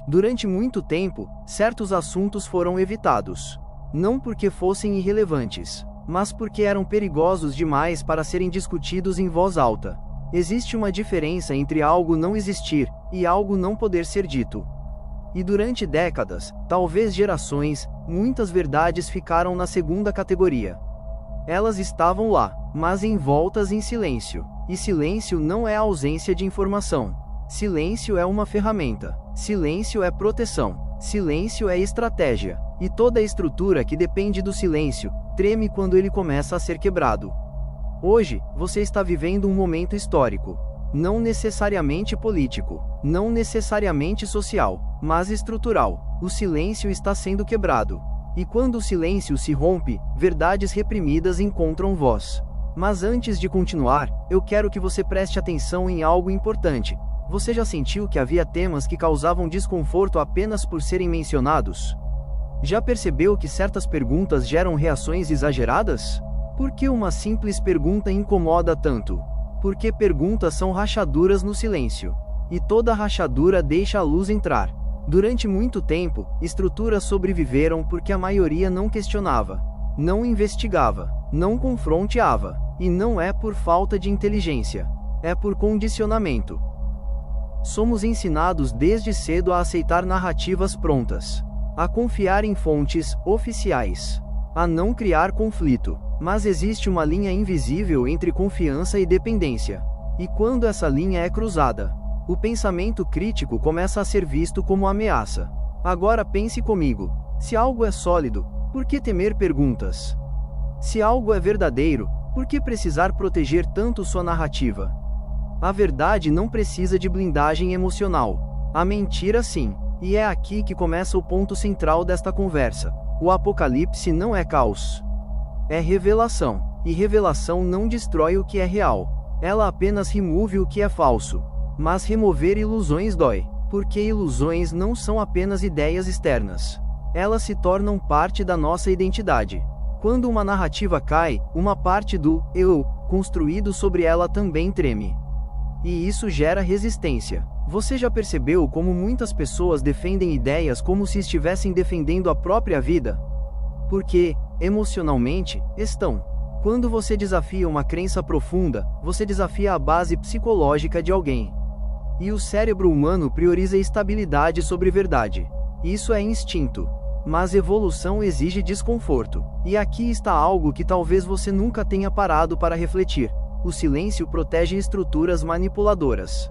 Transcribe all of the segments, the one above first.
Durante muito tempo, certos assuntos foram evitados. Não porque fossem irrelevantes, mas porque eram perigosos demais para serem discutidos em voz alta. Existe uma diferença entre algo não existir e algo não poder ser dito. E durante décadas, talvez gerações, muitas verdades ficaram na segunda categoria. Elas estavam lá, mas envoltas em silêncio. E silêncio não é ausência de informação. Silêncio é uma ferramenta. Silêncio é proteção. Silêncio é estratégia. E toda estrutura que depende do silêncio treme quando ele começa a ser quebrado. Hoje, você está vivendo um momento histórico. Não necessariamente político, não necessariamente social, mas estrutural. O silêncio está sendo quebrado. E quando o silêncio se rompe, verdades reprimidas encontram voz. Mas antes de continuar, eu quero que você preste atenção em algo importante. Você já sentiu que havia temas que causavam desconforto apenas por serem mencionados? Já percebeu que certas perguntas geram reações exageradas? Por que uma simples pergunta incomoda tanto? Porque perguntas são rachaduras no silêncio. E toda rachadura deixa a luz entrar. Durante muito tempo, estruturas sobreviveram porque a maioria não questionava, não investigava, não confrontava. E não é por falta de inteligência. É por condicionamento. Somos ensinados desde cedo a aceitar narrativas prontas, a confiar em fontes oficiais, a não criar conflito. Mas existe uma linha invisível entre confiança e dependência. E quando essa linha é cruzada, o pensamento crítico começa a ser visto como ameaça. Agora pense comigo: se algo é sólido, por que temer perguntas? Se algo é verdadeiro, por que precisar proteger tanto sua narrativa? A verdade não precisa de blindagem emocional. A mentira sim. E é aqui que começa o ponto central desta conversa. O apocalipse não é caos. É revelação. E revelação não destrói o que é real. Ela apenas remove o que é falso. Mas remover ilusões dói. Porque ilusões não são apenas ideias externas. Elas se tornam parte da nossa identidade. Quando uma narrativa cai, uma parte do eu construído sobre ela também treme. E isso gera resistência. Você já percebeu como muitas pessoas defendem ideias como se estivessem defendendo a própria vida? Porque, emocionalmente, estão. Quando você desafia uma crença profunda, você desafia a base psicológica de alguém. E o cérebro humano prioriza estabilidade sobre verdade. Isso é instinto. Mas evolução exige desconforto. E aqui está algo que talvez você nunca tenha parado para refletir. O silêncio protege estruturas manipuladoras.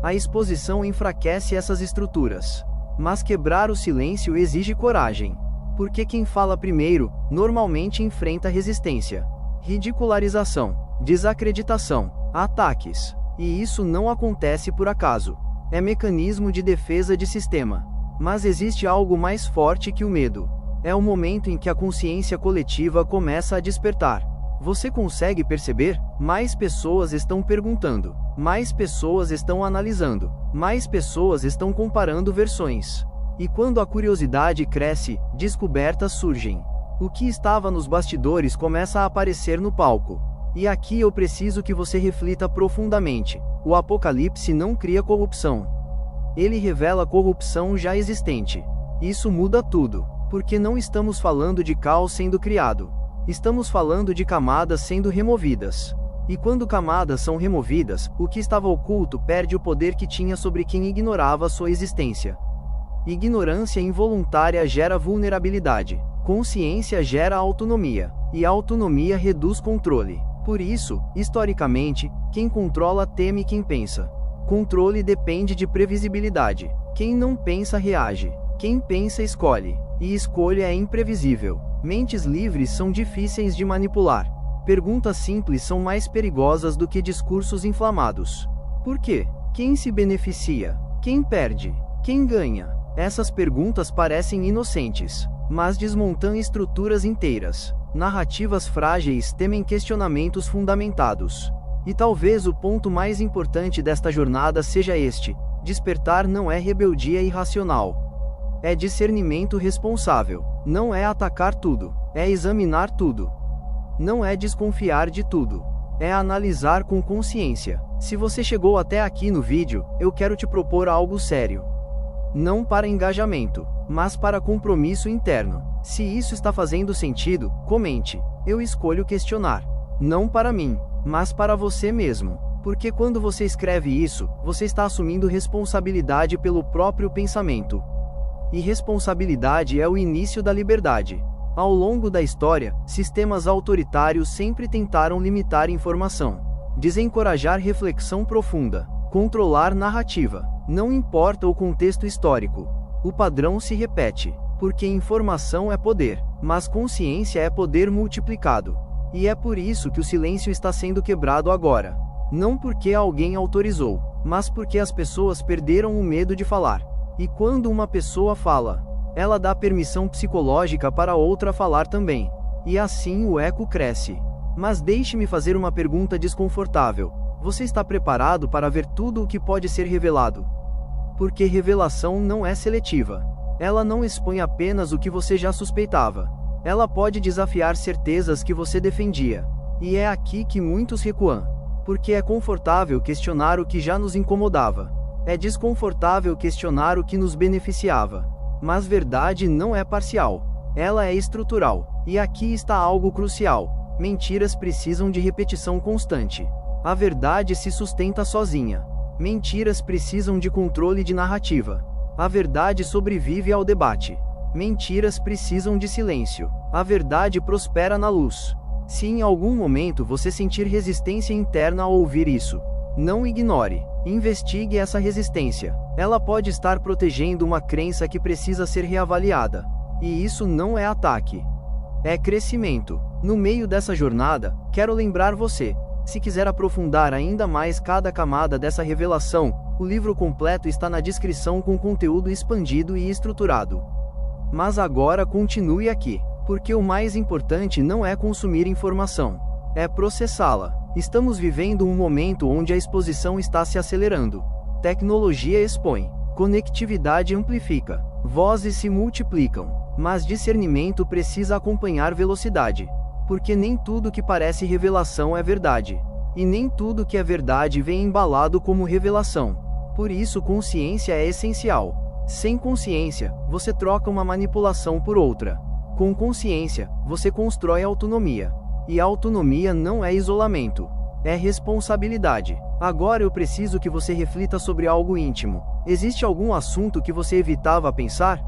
A exposição enfraquece essas estruturas. Mas quebrar o silêncio exige coragem. Porque quem fala primeiro, normalmente enfrenta resistência, ridicularização, desacreditação, ataques. E isso não acontece por acaso. É mecanismo de defesa de sistema. Mas existe algo mais forte que o medo. É o momento em que a consciência coletiva começa a despertar. Você consegue perceber? Mais pessoas estão perguntando. Mais pessoas estão analisando. Mais pessoas estão comparando versões. E quando a curiosidade cresce, descobertas surgem. O que estava nos bastidores começa a aparecer no palco. E aqui eu preciso que você reflita profundamente. O Apocalipse não cria corrupção. Ele revela corrupção já existente. Isso muda tudo, porque não estamos falando de caos sendo criado. Estamos falando de camadas sendo removidas. E quando camadas são removidas, o que estava oculto perde o poder que tinha sobre quem ignorava sua existência. Ignorância involuntária gera vulnerabilidade. Consciência gera autonomia. E a autonomia reduz controle. Por isso, historicamente, quem controla teme quem pensa. Controle depende de previsibilidade. Quem não pensa reage. Quem pensa escolhe. E escolha é imprevisível. Mentes livres são difíceis de manipular. Perguntas simples são mais perigosas do que discursos inflamados. Por quê? Quem se beneficia? Quem perde? Quem ganha? Essas perguntas parecem inocentes, mas desmontam estruturas inteiras. Narrativas frágeis temem questionamentos fundamentados. E talvez o ponto mais importante desta jornada seja este: despertar não é rebeldia irracional. É discernimento responsável. Não é atacar tudo. É examinar tudo. Não é desconfiar de tudo. É analisar com consciência. Se você chegou até aqui no vídeo, eu quero te propor algo sério. Não para engajamento, mas para compromisso interno. Se isso está fazendo sentido, comente. Eu escolho questionar. Não para mim, mas para você mesmo. Porque quando você escreve isso, você está assumindo responsabilidade pelo próprio pensamento. E responsabilidade é o início da liberdade. Ao longo da história, sistemas autoritários sempre tentaram limitar informação, desencorajar reflexão profunda, controlar narrativa. Não importa o contexto histórico, o padrão se repete, porque informação é poder, mas consciência é poder multiplicado. E é por isso que o silêncio está sendo quebrado agora. Não porque alguém autorizou, mas porque as pessoas perderam o medo de falar. E quando uma pessoa fala, ela dá permissão psicológica para outra falar também. E assim o eco cresce. Mas deixe-me fazer uma pergunta desconfortável. Você está preparado para ver tudo o que pode ser revelado? Porque revelação não é seletiva. Ela não expõe apenas o que você já suspeitava. Ela pode desafiar certezas que você defendia. E é aqui que muitos recuam. Porque é confortável questionar o que já nos incomodava. É desconfortável questionar o que nos beneficiava. Mas verdade não é parcial. Ela é estrutural. E aqui está algo crucial. Mentiras precisam de repetição constante. A verdade se sustenta sozinha. Mentiras precisam de controle de narrativa. A verdade sobrevive ao debate. Mentiras precisam de silêncio. A verdade prospera na luz. Se em algum momento você sentir resistência interna ao ouvir isso, não ignore. Investigue essa resistência. Ela pode estar protegendo uma crença que precisa ser reavaliada. E isso não é ataque. É crescimento. No meio dessa jornada, quero lembrar você. Se quiser aprofundar ainda mais cada camada dessa revelação, o livro completo está na descrição com conteúdo expandido e estruturado. Mas agora continue aqui, porque o mais importante não é consumir informação, é processá-la. Estamos vivendo um momento onde a exposição está se acelerando. Tecnologia expõe, conectividade amplifica, vozes se multiplicam, mas discernimento precisa acompanhar velocidade. Porque nem tudo que parece revelação é verdade. E nem tudo que é verdade vem embalado como revelação. Por isso consciência é essencial. Sem consciência, você troca uma manipulação por outra. Com consciência, você constrói autonomia. E autonomia não é isolamento. É responsabilidade. Agora eu preciso que você reflita sobre algo íntimo. Existe algum assunto que você evitava pensar?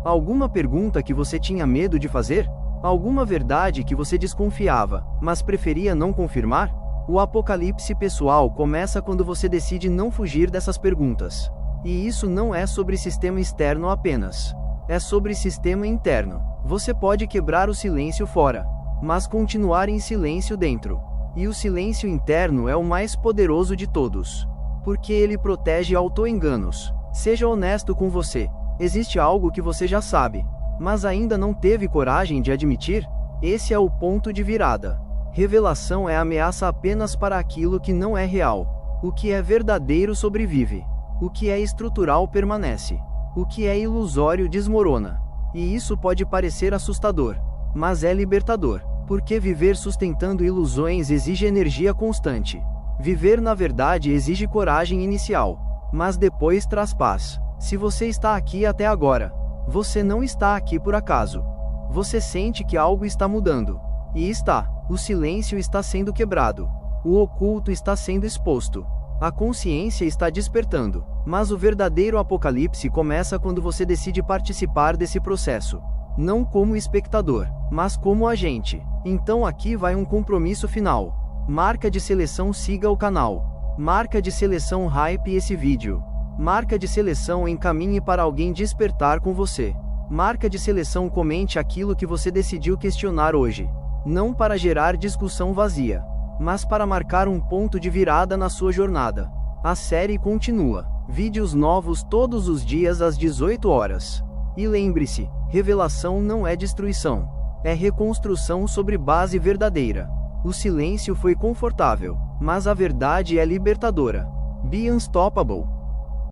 Alguma pergunta que você tinha medo de fazer? Alguma verdade que você desconfiava, mas preferia não confirmar? O apocalipse pessoal começa quando você decide não fugir dessas perguntas. E isso não é sobre sistema externo apenas. É sobre sistema interno. Você pode quebrar o silêncio fora, mas continuar em silêncio dentro. E o silêncio interno é o mais poderoso de todos. Porque ele protege auto-enganos. Seja honesto com você. Existe algo que você já sabe, mas ainda não teve coragem de admitir? Esse é o ponto de virada. Revelação é ameaça apenas para aquilo que não é real. O que é verdadeiro sobrevive. O que é estrutural permanece. O que é ilusório desmorona. E isso pode parecer assustador, mas é libertador. Porque viver sustentando ilusões exige energia constante. Viver na verdade exige coragem inicial, mas depois traz paz. Se você está aqui até agora, você não está aqui por acaso. Você sente que algo está mudando. E está. O silêncio está sendo quebrado. O oculto está sendo exposto. A consciência está despertando. Mas o verdadeiro apocalipse começa quando você decide participar desse processo. Não como espectador, mas como agente. Então aqui vai um compromisso final. Marca de seleção: siga o canal. Marca de seleção: hype esse vídeo. Marca de seleção: encaminhe para alguém despertar com você. Marca de seleção: comente aquilo que você decidiu questionar hoje. Não para gerar discussão vazia, mas para marcar um ponto de virada na sua jornada. A série continua. Vídeos novos todos os dias às 18 horas. E lembre-se, revelação não é destruição. É reconstrução sobre base verdadeira. O silêncio foi confortável, mas a verdade é libertadora. Be unstoppable.